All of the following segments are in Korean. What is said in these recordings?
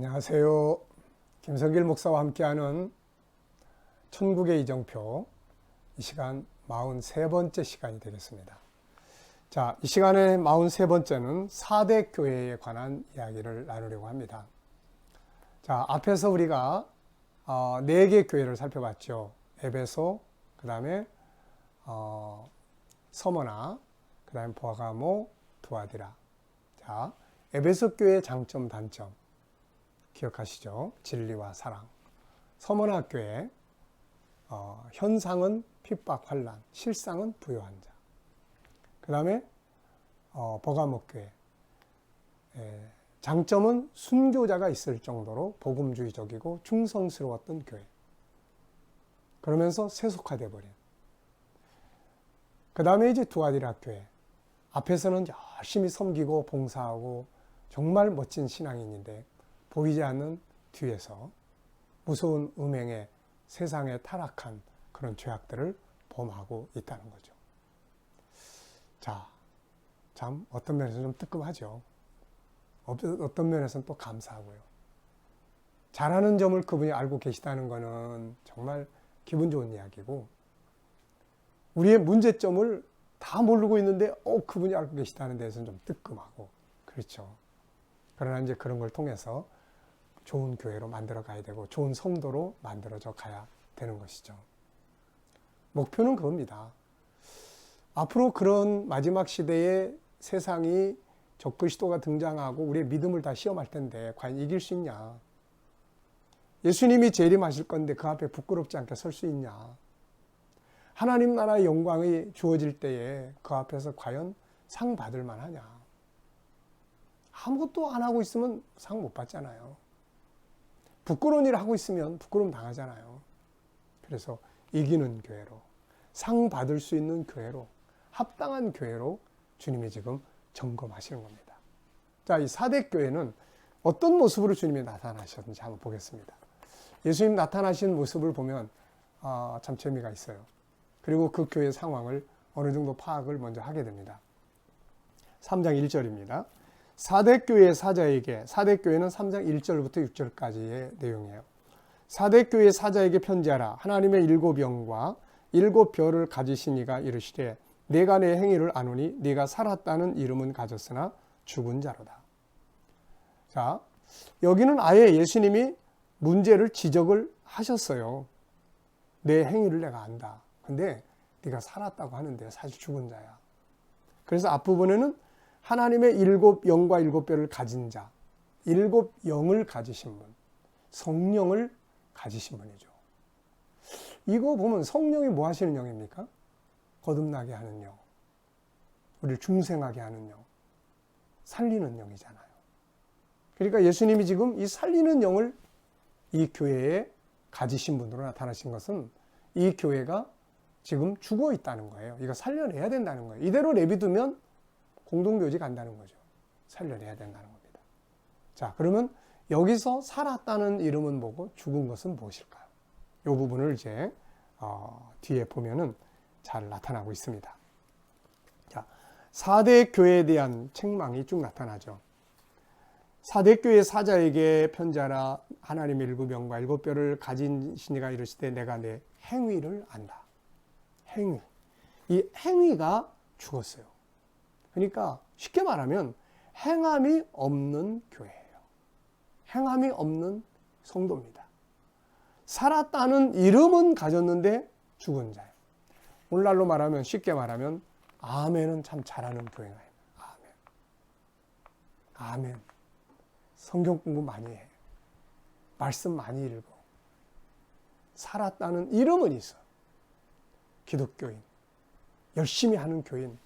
안녕하세요. 김성길 목사와 함께하는 천국의 이정표, 이 시간 43번째 시간이 되겠습니다. 자, 이 시간의 43번째는 4대 교회에 관한 이야기를 나누려고 합니다. 자, 앞에서 우리가 4개 교회를 살펴봤죠. 에베소, 그 다음에 서머나, 그 다음에 버가모, 두아디라. 자, 에베소 교회의 장점, 단점 기억하시죠? 진리와 사랑. 서머나 교회 현상은 핍박, 환난, 실상은 부요한 자. 그 다음에 버가모 교회 장점은 순교자가 있을 정도로 복음주의적이고 충성스러웠던 교회. 그러면서 세속화돼 버린. 그 다음에 이제 두아디라 교회. 앞에서는 열심히 섬기고 봉사하고 정말 멋진 신앙인인데 보이지 않는 뒤에서 무서운 음행에 세상에 타락한 그런 죄악들을 범하고 있다는 거죠. 자, 참 어떤 면에서는 좀 뜨끔하죠. 어떤 면에서는 또 감사하고요. 잘하는 점을 그분이 알고 계시다는 것은 정말 기분 좋은 이야기고, 우리의 문제점을 다 모르고 있는데 그분이 알고 계시다는 데서는 좀 뜨끔하고, 그렇죠. 그러나 이제 그런 걸 통해서 좋은 교회로 만들어 가야 되고 좋은 성도로 만들어져 가야 되는 것이죠. 목표는 그겁니다. 앞으로 그런 마지막 시대에 세상이 적그리스도가 등장하고 우리의 믿음을 다 시험할 텐데 과연 이길 수 있냐? 예수님이 재림하실 건데 그 앞에 부끄럽지 않게 설 수 있냐? 하나님 나라의 영광이 주어질 때에 그 앞에서 과연 상 받을 만하냐? 아무것도 안 하고 있으면 상 못 받잖아요. 부끄러운 일을 하고 있으면 부끄러움 당하잖아요. 그래서 이기는 교회로, 상 받을 수 있는 교회로, 합당한 교회로 주님이 지금 점검하시는 겁니다. 자, 이 4대 교회는 어떤 모습으로 주님이 나타나셨는지 한번 보겠습니다. 예수님 나타나신 모습을 보면 참 재미가 있어요. 그리고 그 교회 상황을 어느 정도 파악을 먼저 하게 됩니다. 3장 1절입니다. 4대 교회 사자에게, 4대 교회는 3장 1절부터 6절까지의 내용이에요. 4대 교회 사자에게 편지하라. 하나님의 7 영과 7 별을 가지신 이가 이르시되 내가 내 행위를 아노니 네가 살았다는 이름은 가졌으나 죽은 자로다. 자, 여기는 아예 예수님이 문제를 지적을 하셨어요. 내 행위를 내가 안다. 근데 네가 살았다고 하는데 사실 죽은 자야. 그래서 앞부분에는 하나님의 7 영과 7 별을 가진 자, 7 영을 가지신 분, 성령을 가지신 분이죠. 이거 보면 성령이 뭐 하시는 영입니까? 거듭나게 하는 영, 우리를 중생하게 하는 영, 살리는 영이잖아요. 그러니까 예수님이 지금 이 살리는 영을 이 교회에 가지신 분으로 나타나신 것은 이 교회가 지금 죽어 있다는 거예요. 이거 살려내야 된다는 거예요. 이대로 내비두면 공동교지 간다는 거죠. 살려내야 된다는 겁니다. 자, 그러면 여기서 살았다는 이름은 뭐고 죽은 것은 무엇일까요? 이 부분을 이제 뒤에 보면은 잘 나타나고 있습니다. 자, 4대 교회에 대한 책망이 쭉 나타나죠. 4대 교회 사자에게 편지하라. 하나님의 7 영과 7 별을 가진 신이가 이르시되 내가 내 행위를 안다. 행위. 이 행위가 죽었어요. 그러니까 쉽게 말하면 행함이 없는 교회예요. 행함이 없는 성도입니다. 살았다는 이름은 가졌는데 죽은 자예요. 오늘날로 말하면, 쉽게 말하면 아멘은 참 잘하는 교회가 해요. 아멘. 아멘. 성경 공부 많이 해. 말씀 많이 읽어. 살았다는 이름은 있어. 기독교인. 열심히 하는 교인.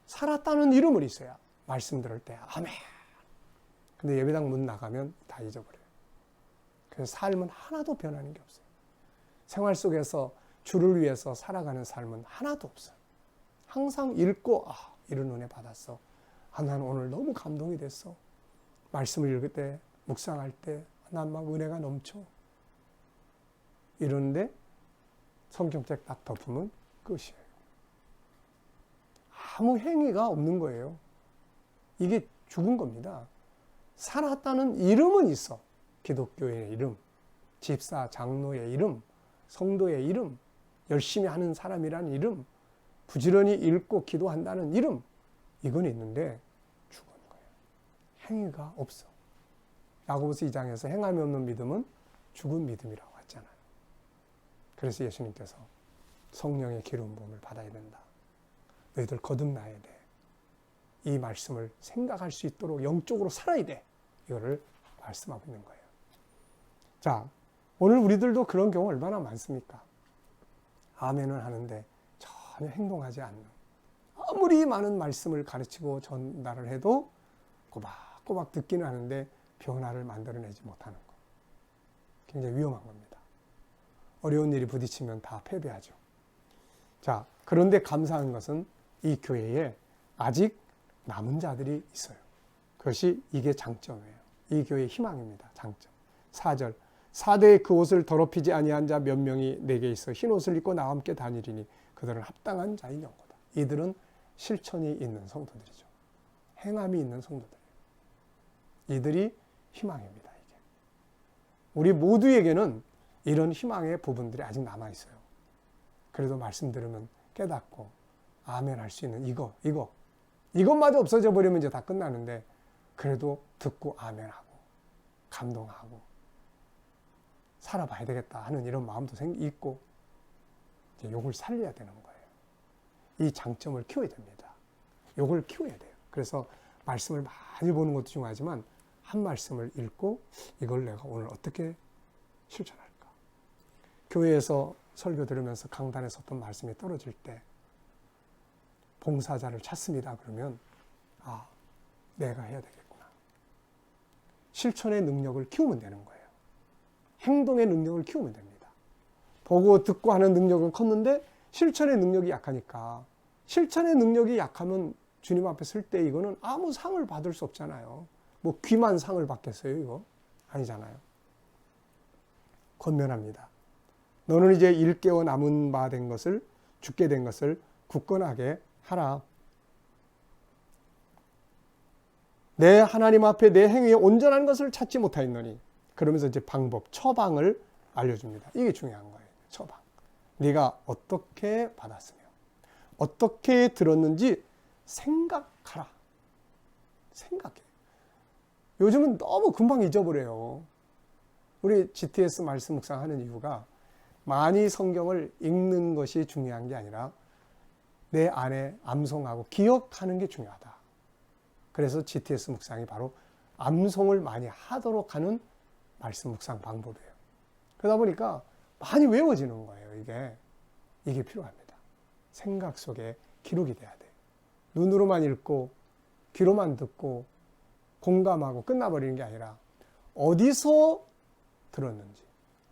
살았다는 이름을 있어야 말씀 들을 때 아멘. 근데 예배당 문 나가면 다 잊어버려요. 그래서 삶은 하나도 변하는 게 없어요. 생활 속에서 주를 위해서 살아가는 삶은 하나도 없어요. 항상 읽고 이런 은혜 받았어. 난 오늘 너무 감동이 됐어. 말씀을 읽을 때, 묵상할 때 난 막 은혜가 넘쳐. 이러는데 성경책 딱 덮으면 끝이에요. 아무 행위가 없는 거예요. 이게 죽은 겁니다. 살았다는 이름은 있어. 기독교의 이름, 집사, 장로의 이름, 성도의 이름, 열심히 하는 사람이라는 이름, 부지런히 읽고 기도한다는 이름, 이건 있는데 죽은 거예요. 행위가 없어. 야고보서 2장에서 행함이 없는 믿음은 죽은 믿음이라고 했잖아요. 그래서 예수님께서 성령의 기름 부음을 받아야 된다. 너희들 거듭나야 돼. 이 말씀을 생각할 수 있도록 영적으로 살아야 돼. 이거를 말씀하고 있는 거예요. 자, 오늘 우리들도 그런 경우 얼마나 많습니까? 아멘은 하는데 전혀 행동하지 않는, 아무리 많은 말씀을 가르치고 전달을 해도 꼬박꼬박 듣기는 하는데 변화를 만들어내지 못하는 것. 굉장히 위험한 겁니다. 어려운 일이 부딪히면 다 패배하죠. 자, 그런데 감사한 것은 이 교회에 아직 남은 자들이 있어요. 그것이 이게 장점이에요. 이 교회의 희망입니다. 장점. 4절. 4대에 그 옷을 더럽히지 아니한 자 몇 명이 내게 있어 흰 옷을 입고 나와 함께 다니리니 그들은 합당한 자인 영고다. 이들은 실천이 있는 성도들이죠. 행함이 있는 성도들이에요. 이들이 희망입니다. 이게. 우리 모두에게는 이런 희망의 부분들이 아직 남아 있어요. 그래도 말씀 들으면 깨닫고 아멘 할 수 있는 이것마저 없어져 버리면 이제 다 끝나는데, 그래도 듣고 아멘하고 감동하고 살아봐야 되겠다 하는 이런 마음도 있고, 이제 요걸 살려야 되는 거예요. 이 장점을 키워야 됩니다. 요걸 키워야 돼요. 그래서 말씀을 많이 보는 것도 중요하지만 한 말씀을 읽고 이걸 내가 오늘 어떻게 실천할까? 교회에서 설교 들으면서 강단에서 어떤 말씀이 떨어질 때 봉사자를 찾습니다. 그러면 내가 해야 되겠구나. 실천의 능력을 키우면 되는 거예요. 행동의 능력을 키우면 됩니다. 보고 듣고 하는 능력은 컸는데 실천의 능력이 약하니까, 실천의 능력이 약하면 주님 앞에 설 때 이거는 아무 상을 받을 수 없잖아요. 뭐 귀만 상을 받겠어요? 이거 아니잖아요. 권면합니다. 너는 이제 일깨워 남은 바 된 것을, 죽게 된 것을 굳건하게 하라. 내 하나님 앞에 내 행위에 온전한 것을 찾지 못하였노니. 그러면서 이제 방법, 처방을 알려줍니다. 이게 중요한 거예요. 처방. 네가 어떻게 받았으며 어떻게 들었는지 생각하라. 생각해. 요즘은 너무 금방 잊어버려요. 우리 GTS 말씀 묵상하는 이유가 많이 성경을 읽는 것이 중요한 게 아니라 내 안에 암송하고 기억하는 게 중요하다. 그래서 GTS 묵상이 바로 암송을 많이 하도록 하는 말씀 묵상 방법이에요. 그러다 보니까 많이 외워지는 거예요. 이게 필요합니다. 생각 속에 기록이 돼야 돼요. 눈으로만 읽고 귀로만 듣고 공감하고 끝나버리는 게 아니라 어디서 들었는지,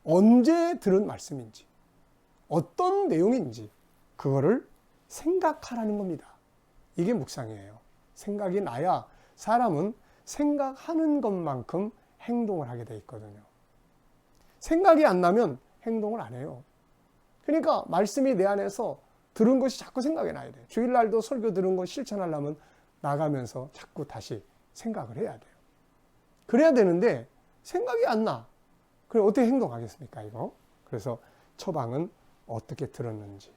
언제 들은 말씀인지, 어떤 내용인지 그거를 생각하라는 겁니다. 이게 묵상이에요. 생각이 나야 사람은 생각하는 것만큼 행동을 하게 돼 있거든요. 생각이 안 나면 행동을 안 해요. 그러니까 말씀이 내 안에서 들은 것이 자꾸 생각이 나야 돼요. 주일날도 설교 들은 거 실천하려면 나가면서 자꾸 다시 생각을 해야 돼요. 그래야 되는데 생각이 안 나. 그럼 어떻게 행동하겠습니까, 이거? 그래서 처방은 어떻게 들었는지,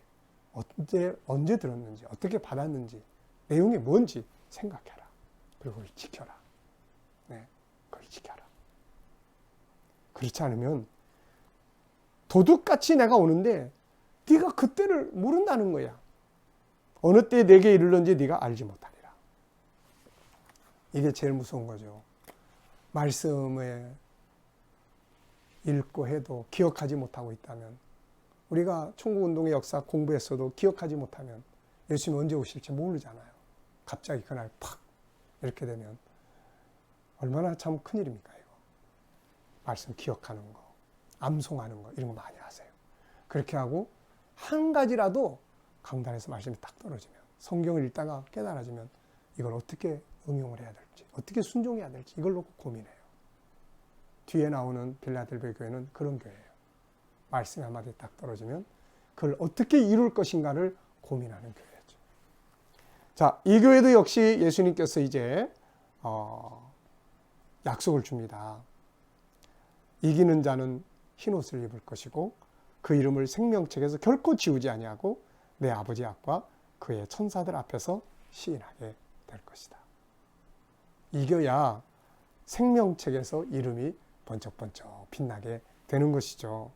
언제 들었는지, 어떻게 받았는지, 내용이 뭔지 생각해라. 그리고 그걸 지켜라. 네, 그걸 지켜라. 그렇지 않으면 도둑같이 내가 오는데 네가 그때를 모른다는 거야. 어느 때 내게 이르는지 네가 알지 못하리라. 이게 제일 무서운 거죠. 말씀을 읽고 해도 기억하지 못하고 있다면, 우리가 천국운동의 역사 공부했어도 기억하지 못하면 예수님이 언제 오실지 모르잖아요. 갑자기 그날 팍 이렇게 되면 얼마나 참 큰일입니까, 이거. 말씀 기억하는 거, 암송하는 거, 이런 거 많이 하세요. 그렇게 하고 한 가지라도 강단에서 말씀이 딱 떨어지면, 성경을 읽다가 깨달아지면 이걸 어떻게 응용을 해야 될지, 어떻게 순종해야 될지 이걸 놓고 고민해요. 뒤에 나오는 빌라델베 교회는 그런 교회예요. 말씀이 한마디 딱 떨어지면 그걸 어떻게 이룰 것인가를 고민하는 교회죠. 자, 이 교회도 역시 예수님께서 이제 약속을 줍니다. 이기는 자는 흰옷을 입을 것이고 그 이름을 생명책에서 결코 지우지 아니하고 내 아버지 앞과 그의 천사들 앞에서 시인하게 될 것이다. 이겨야 생명책에서 이름이 번쩍번쩍 빛나게 되는 것이죠.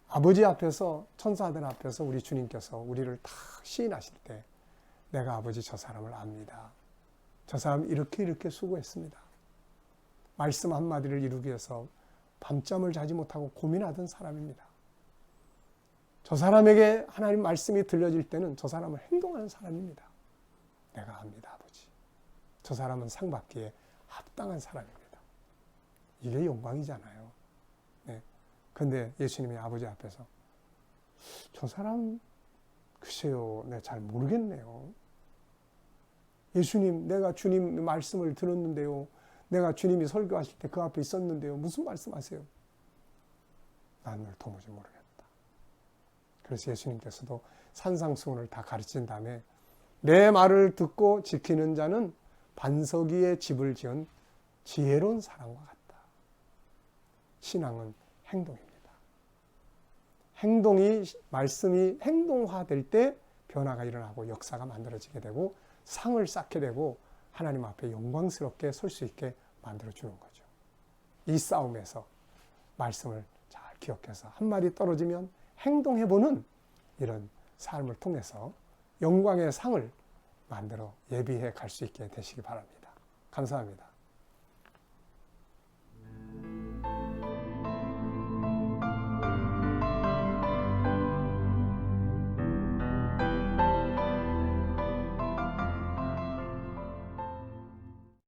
아버지 앞에서, 천사들 앞에서 우리 주님께서 우리를 다 시인하실 때 내가 아버지 저 사람을 압니다. 저 사람 이렇게 수고했습니다. 말씀 한마디를 이루기 위해서 밤잠을 자지 못하고 고민하던 사람입니다. 저 사람에게 하나님 말씀이 들려질 때는 저 사람은 행동하는 사람입니다. 내가 압니다, 아버지. 저 사람은 상 받기에 합당한 사람입니다. 이게 영광이잖아요. 네. 근데 예수님이 아버지 앞에서 저 사람 글쎄요, 내가 잘 모르겠네요. 예수님, 내가 주님 말씀을 들었는데요. 내가 주님이 설교하실 때 그 앞에 있었는데요. 무슨 말씀하세요? 나는 도무지 모르겠다. 그래서 예수님께서도 산상수훈을 다 가르친 다음에 내 말을 듣고 지키는 자는 반석 위에 집을 지은 지혜로운 사람과 같다. 신앙은 행동입니다. 행동이, 말씀이 행동화될 때 변화가 일어나고 역사가 만들어지게 되고 상을 쌓게 되고 하나님 앞에 영광스럽게 설 수 있게 만들어주는 거죠. 이 싸움에서 말씀을 잘 기억해서 한마디 떨어지면 행동해보는 이런 삶을 통해서 영광의 상을 만들어 예비해 갈 수 있게 되시기 바랍니다. 감사합니다.